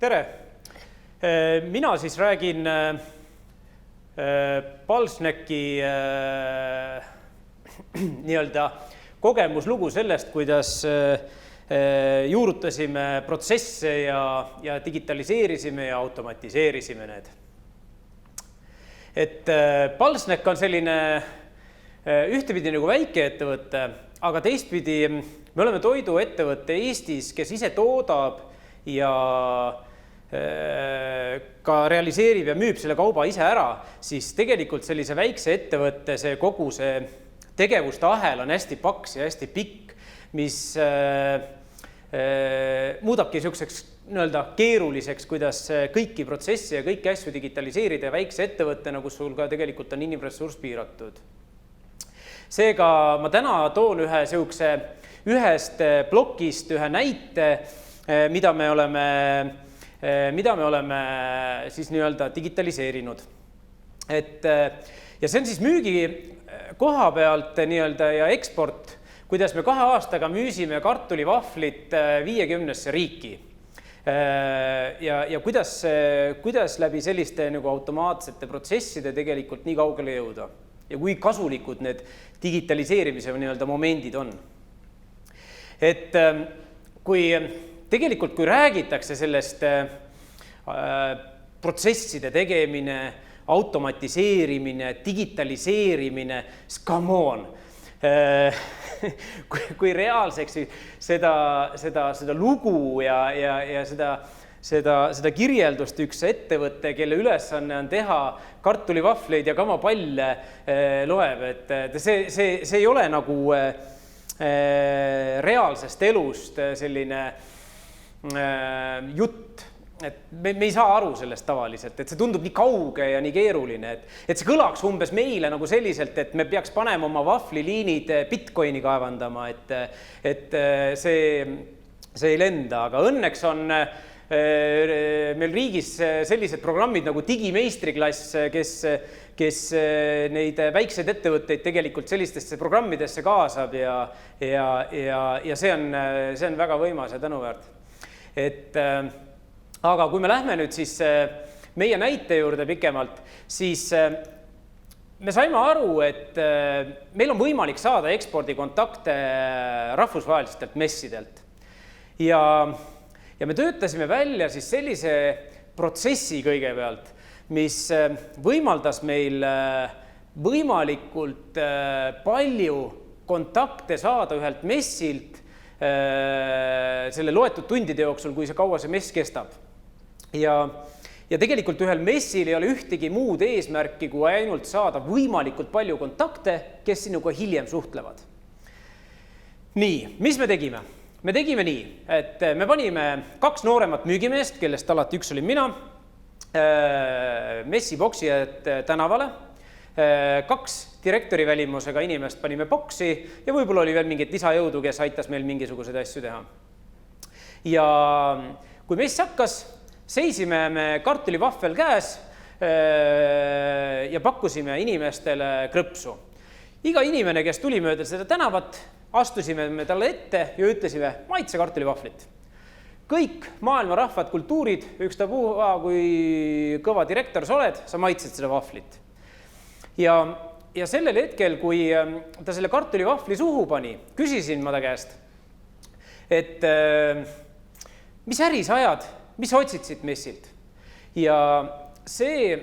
Tere! Mina siis räägin Palsneki nii-öelda kogemuslugu sellest, kuidas juurutasime protsesse ja digitaliseerisime ja automatiseerisime need. Et Palsnek on selline ühtepidi nagu väikeettevõte, aga teistpidi me oleme toiduettevõte Eestis, kes ise toodab ja ka realiseerib ja müüb selle kauba ise ära, siis tegelikult sellise väikse ettevõtte see kogu see tegevuste ahel on hästi paks ja hästi pikk, mis muudabki niisuguseks nii-öelda keeruliseks, kuidas kõiki protsesse ja kõiki asju digitaliseerida väikse ettevõttena, kus sul ka tegelikult on inimressurss piiratud. Seega ma täna toon ühest plokist ühe näite, mida me oleme siis nii-öelda digitaliseerinud. Ja see on siis müügi koha pealt nii-öelda ja eksport, kuidas me 2 aastaga müüsime kartulivahvlit 50 riiki. Ja kuidas läbi selliste nagu automaatsete protsesside tegelikult nii kaugele jõuda. Ja kui kasulikud need digitaliseerimise nii-öelda momendid on. Et kui räägitakse sellest protsesside tegemine, automatiseerimine, digitaliseerimine, come on. Kui reaalseks seda lugu ja seda kirjeldust üks ettevõtte, kelle ülesanne on teha kartulivahvleid ja kamapalle loeb, et see ei ole nagu reaalsest elust selline jutt, et me ei saa aru sellest tavaliselt, et see tundub nii kauge ja nii keeruline, et see kõlaks umbes meile nagu selliselt, et me peaks panema oma vahvliliinid Bitcoini kaevandama, et see ei lenda, aga õnneks on meil riigis sellised programmid nagu digimeistriklass, kes neid väikseid ettevõtteid tegelikult sellistesse programmidesse kaasab ja see on väga võimas ja tänuväärt. Aga kui me lähme nüüd siis meie näite juurde pikemalt, siis me saime aru, et meil on võimalik saada ekspordikontakte rahvusvahelistelt messidelt. Ja me töötasime välja siis sellise protsessi kõigepealt, mis võimaldas meil võimalikult palju kontakte saada ühelt messilt selle loetud tundide jooksul, kui see kaua see mess kestab. Ja tegelikult ühel messil ei ole ühtegi muud eesmärki, kui ainult saada võimalikult palju kontakte, kes sinuga hiljem suhtlevad. Nii, mis me tegime? Me tegime nii, et me panime 2 nooremat müügimeest, kellest alati üks oli mina, messiboksijad tänavale, 2 direktori välimusega inimest panime boksi ja võib-olla oli veel mingit lisajõudu, kes aitas meil mingisuguseid asju teha. Ja kui mess hakkas, seisime me kartulivahvel käes ja pakkusime inimestele krõpsu. Iga inimene, kes tuli mööda seda tänavat, astusime me talle ette ja ütlesime, maitse kartulivahvlit. Kõik maailma rahvad, kultuurid, ükstapuha, kui kõva direktor sa oled, sa maitsed seda vahvlit. Ja sellel hetkel, kui ta selle kartulivahvli suhu pani, küsisin ma ta käest, et mis äri sa ajad, mis otsid siit messilt? Ja see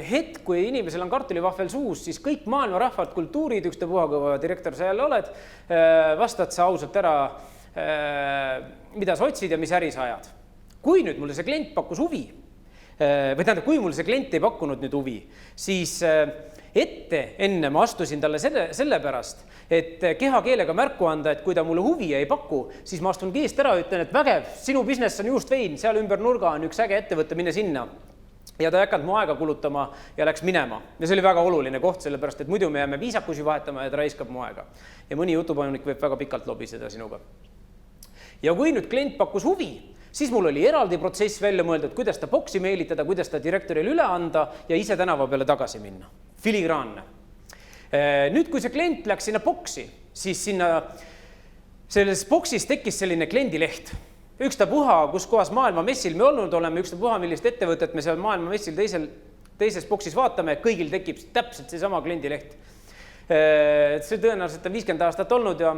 hetk, kui inimesel on kartulivahvel suus, siis kõik maailma rahvad, kultuurid, ükstapuha, kui direktor sa jälle oled, vastad sa ausalt ära, mida sa otsid ja mis äri sa ajad. Kui nüüd mulle see klient pakkus huvi, või tähendab, kui mul see klient ei pakkunud nüüd huvi, siis enne ma astusin talle selle pärast, et kehakeelega märku anda, et kui ta mulle huvi ei paku, siis ma astun keest ära ja ütlen, et vägev, sinu business on just vein, seal ümber nurga on üks äge ettevõtte, mine sinna. Ja ta ei hakanud mu aega kulutama ja läks minema. Ja see oli väga oluline koht, sellepärast, et muidu me jääme viisakusi vahetama ja ta raiskab mu aega. Ja mõni jutupajunik võib väga pikalt lobiseda sinuga. Ja kui nüüd klient pakkus huvi, siis mul oli eraldi protsess välja mõeldud, kuidas ta boksi meelitada, kuidas ta direktoril üle anda ja ise tänava peale tagasi minna. Filigraanne. Nüüd, kui see klient läks sinna boksi, siis sinna selles boksis tekkis selline kliendileht. Ükstapuha, kus kohas maailma messil me olnud oleme, ükstapuha, millist ettevõtet me seal maailma messil teises boksis vaatame, kõigil tekib täpselt see sama kliendileht. See tõenäoliselt on 50 aastat olnud ja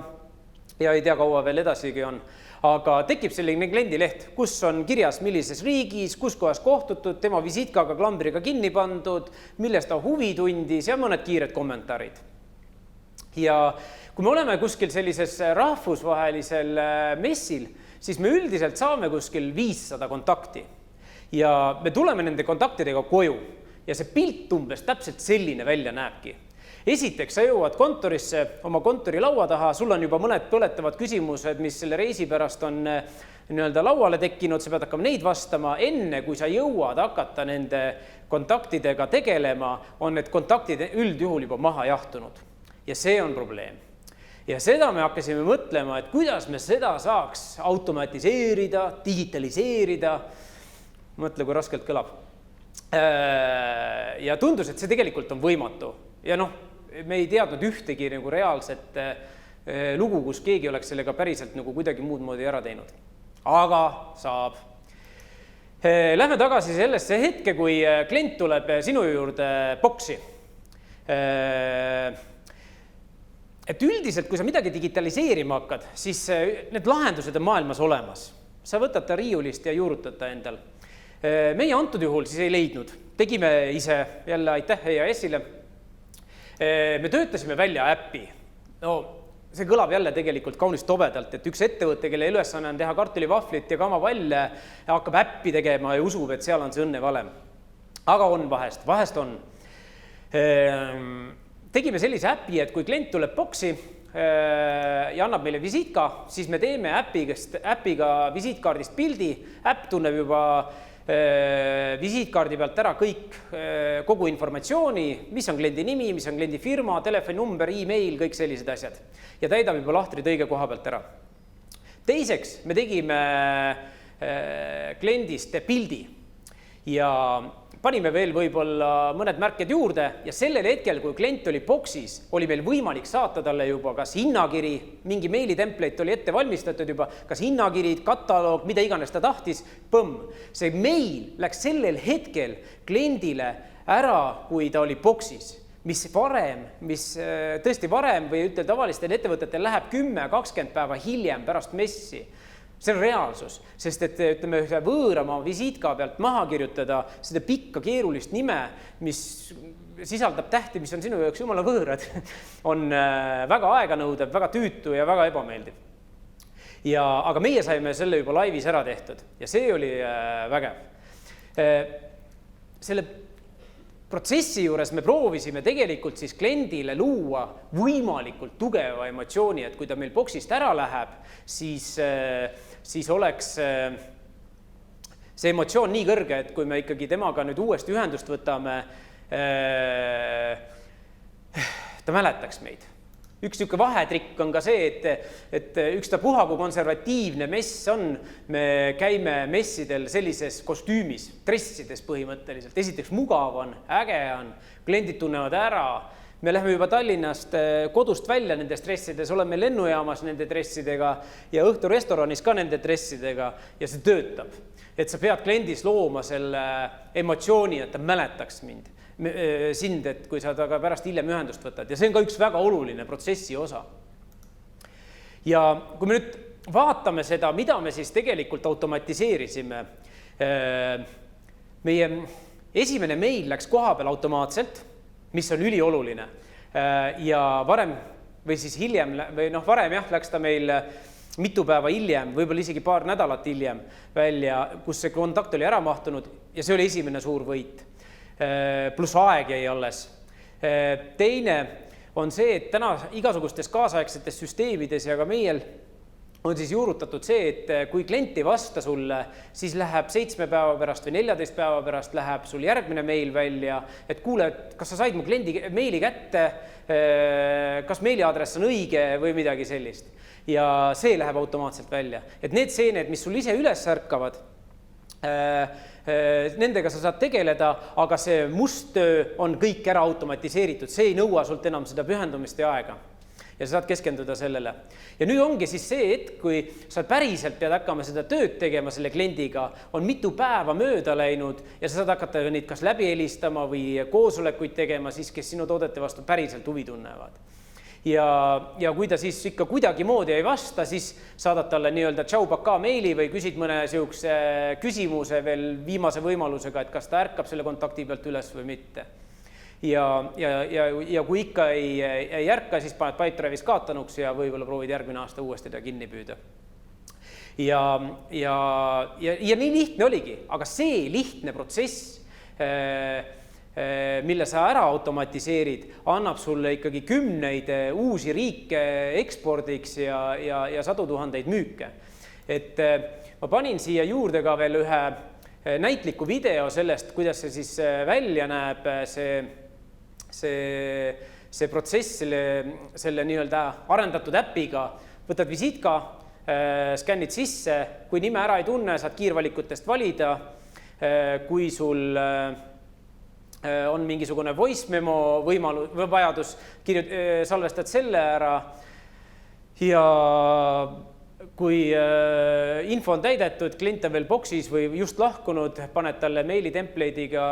ei tea, kaua veel edasigi on. Aga tekib selline kliendileht, kus on kirjas, millises riigis, kus kohas kohtutud, tema visiitkaga klambriga kinni pandud, millest ta huvi tundis ja mõned kiired kommentaarid. Ja kui me oleme kuskil sellises rahvusvahelisel messil, siis me üldiselt saame kuskil 500 kontakti ja me tuleme nende kontaktidega koju ja see pilt umbes täpselt selline välja näebki. Esiteks, sa jõuad kontorisse, oma kontori laua taha, sul on juba mõned põletavad küsimused, mis selle reisi pärast on nii-öelda lauale tekkinud, sa pead hakkama neid vastama. Enne, kui sa jõuad hakata nende kontaktidega tegelema, on need kontaktid üldjuhul juba maha jahtunud. Ja see on probleem. Ja seda me hakkasime mõtlema, et kuidas me seda saaks automatiseerida, digitaliseerida. Mõtle, kui raskelt kõlab. Ja tundus, et see tegelikult on võimatu. Ja me ei teadnud ühtegi nagu reaalset lugu, kus keegi oleks sellega päriselt nagu kuidagi muud moodi ära teinud. Aga saab. Lähme tagasi sellesse hetke, kui klient tuleb sinu juurde boksi. Et üldiselt, kui sa midagi digitaliseerima hakkad, siis need lahendused on maailmas olemas. Sa võtad ta riiulist ja juurutad ta endal. Meie antud juhul siis ei leidnud. Tegime ise jälle aitäh EAS-ile. Me töötasime välja äppi. See kõlab jälle tegelikult kaunis tobedalt, et üks ettevõte, kelle ülesanne on teha kartulivahvlit ja kamapalle, hakkab äppi tegema ja usub, et seal on see õnnevalem. Aga on vahest on. Tegime sellise äppi, et kui klient tuleb boksi ja annab meile visiitka, siis me teeme äpiga visiitkaardist pildi. Äpp tunneb juba visiitkaardi pealt ära kogu informatsiooni, mis on kliendi nimi, mis on kliendi firma, telefoninumber, email, kõik sellised asjad. Ja täidab juba lahtrid õige koha pealt ära. Teiseks, me tegime kliendist pildi ja panime veel võib-olla mõned märked juurde ja sellel hetkel, kui klient oli boksis, oli meil võimalik saata talle juba kas hinnakiri, mingi meili template oli ette valmistatud juba, kas hinnakiri, kataloog, mida iganes ta tahtis, põmm. See meil läks sellel hetkel kliendile ära, kui ta oli boksis, mis tõesti varem või ütel tavalistel ettevõtetel läheb 10-20 päeva hiljem pärast messi. See on reaalsus, sest et ütleme võõrama visiitka pealt maha kirjutada seda pikka keerulist nime, mis sisaldab tähti, mis on sinu jaoks jumala võõrad, on väga aeganõudev, väga tüütu ja väga ebameeldiv. Aga meie saime selle juba laivis ära tehtud ja see oli vägev. Selle protsessi juures me proovisime tegelikult siis kliendile luua võimalikult tugeva emotsiooni, et kui ta meil boksist ära läheb, siis oleks see emotsioon nii kõrge, et kui me ikkagi temaga nüüd uuesti ühendust võtame, ta mäletaks meid. Üks niisugune vahetrikk on ka see, et ükstapuha kui konservatiivne mess on, me käime messidel sellises kostüümis, dressides põhimõtteliselt. Esiteks mugav on, äge on, kliendid tunnevad ära. Me läheme juba Tallinnast kodust välja nendes dressides, oleme lennujaamas nende dressidega ja õhtu restoranis ka nende dressidega ja see töötab. Et sa pead kliendis looma selle emotsiooni, et ta mäletaks sind, et kui sa taga pärast hiljem ühendust võtad. Ja see on ka üks väga oluline protsessi osa. Ja kui me nüüd vaatame seda, mida me siis tegelikult automatiseerisime, meie esimene meil läks koha peal automaatselt, mis on ülioluline. Ja varem või siis hiljem, või varem läks ta meil mitu päeva hiljem, võib-olla isegi paar nädalat hiljem välja, kus see kontakt oli ära mahtunud ja see oli esimene suur võit. Pluss aeg jäi alles. Teine on see, et täna igasugustes kaasaegsetes süsteemides ja ka meil on siis juurutatud see, et kui klient ei vasta sulle, siis läheb 7 päeva pärast või 14 päeva pärast läheb sul järgmine meil välja, et kuule, kas sa said mu kliendi meili kätte, kas meiliadress on õige või midagi sellist. Ja see läheb automaatselt välja. Et need seened, mis sul ise üles ärkavad, nendega sa saad tegeleda, aga see must töö on kõik ära automatiseeritud. See ei nõua sult enam seda pühendumist ja aega. ja sa saad keskenduda sellele. Ja nüüd ongi siis see hetk, kui sa päriselt pead hakkama seda tööd tegema selle kliendiga, on mitu päeva mööda läinud ja sa saad hakata neid kas läbi helistama või koosolekuid tegema siis, kes sinu toodete vastu päriselt huvi tunnevad. Ja kui ta siis ikka kuidagi moodi ei vasta, siis saadad talle nii-öelda tšau-paka meili või küsid mõne siukse küsimuse veel viimase võimalusega, et kas ta ärkab selle kontakti pealt üles või mitte. Ja kui ikka ei ärka, siis paned Pipedrive'is kaotanuks ja võib-olla proovid järgmine aasta uuesti ta kinni püüda. Ja nii lihtne oligi, aga see lihtne protsess, mille sa ära automatiseerid, annab sulle ikkagi kümneid uusi riike ekspordiks ja sadu tuhandeid müüke. Et ma panin siia juurde ka veel ühe näitliku video sellest, kuidas see siis välja näeb, see protsess selle nii-öelda arendatud äpiga. Võtad visiitka, skännid sisse, kui nime ära ei tunne, saad kiirvalikutest valida. Kui sul on mingisugune voice memo võimalus või vajadus, salvestad selle ära ja kui info on täidetud, klient on veel boksis või just lahkunud, paned talle meili template'iga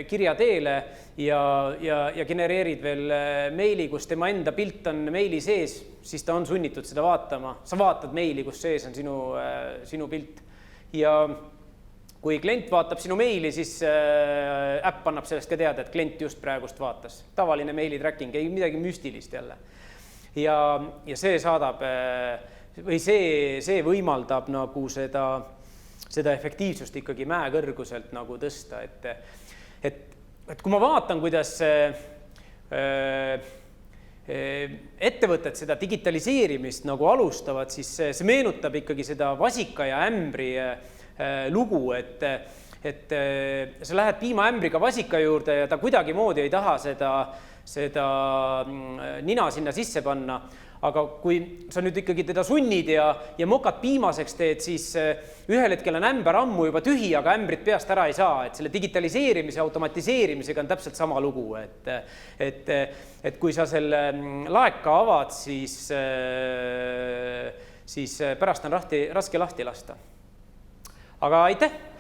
kirja teele ja genereerid veel meili, kus tema enda pilt on meili sees, siis ta on sunnitud seda vaatama. Sa vaatad meili, kus sees on sinu pilt. Ja kui klient vaatab sinu meili, siis äpp annab sellest ka teada, et klient just praegust vaatas. Tavaline meili tracking, ei midagi müstilist jälle. Ja see saadab või see võimaldab nagu seda efektiivsust ikkagi mäekõrguselt nagu tõsta. Et kui ma vaatan, kuidas ettevõtted seda digitaliseerimist nagu alustavad, siis see meenutab ikkagi seda vasika ja ämbri lugu, et sa lähed piimaämbriga vasika juurde ja ta kuidagi moodi ei taha seda nina sinna sisse panna. Aga kui sa nüüd ikkagi teda sunnid ja mokad piimaseks teed, siis ühel hetkel on ämber ammu juba tühi, aga ämbrit peast ära ei saa. Et selle digitaliseerimise, automatiseerimisega on täpselt sama lugu. Et kui sa selle laeka avad, siis pärast on raske lahti lasta. Aga aitäh!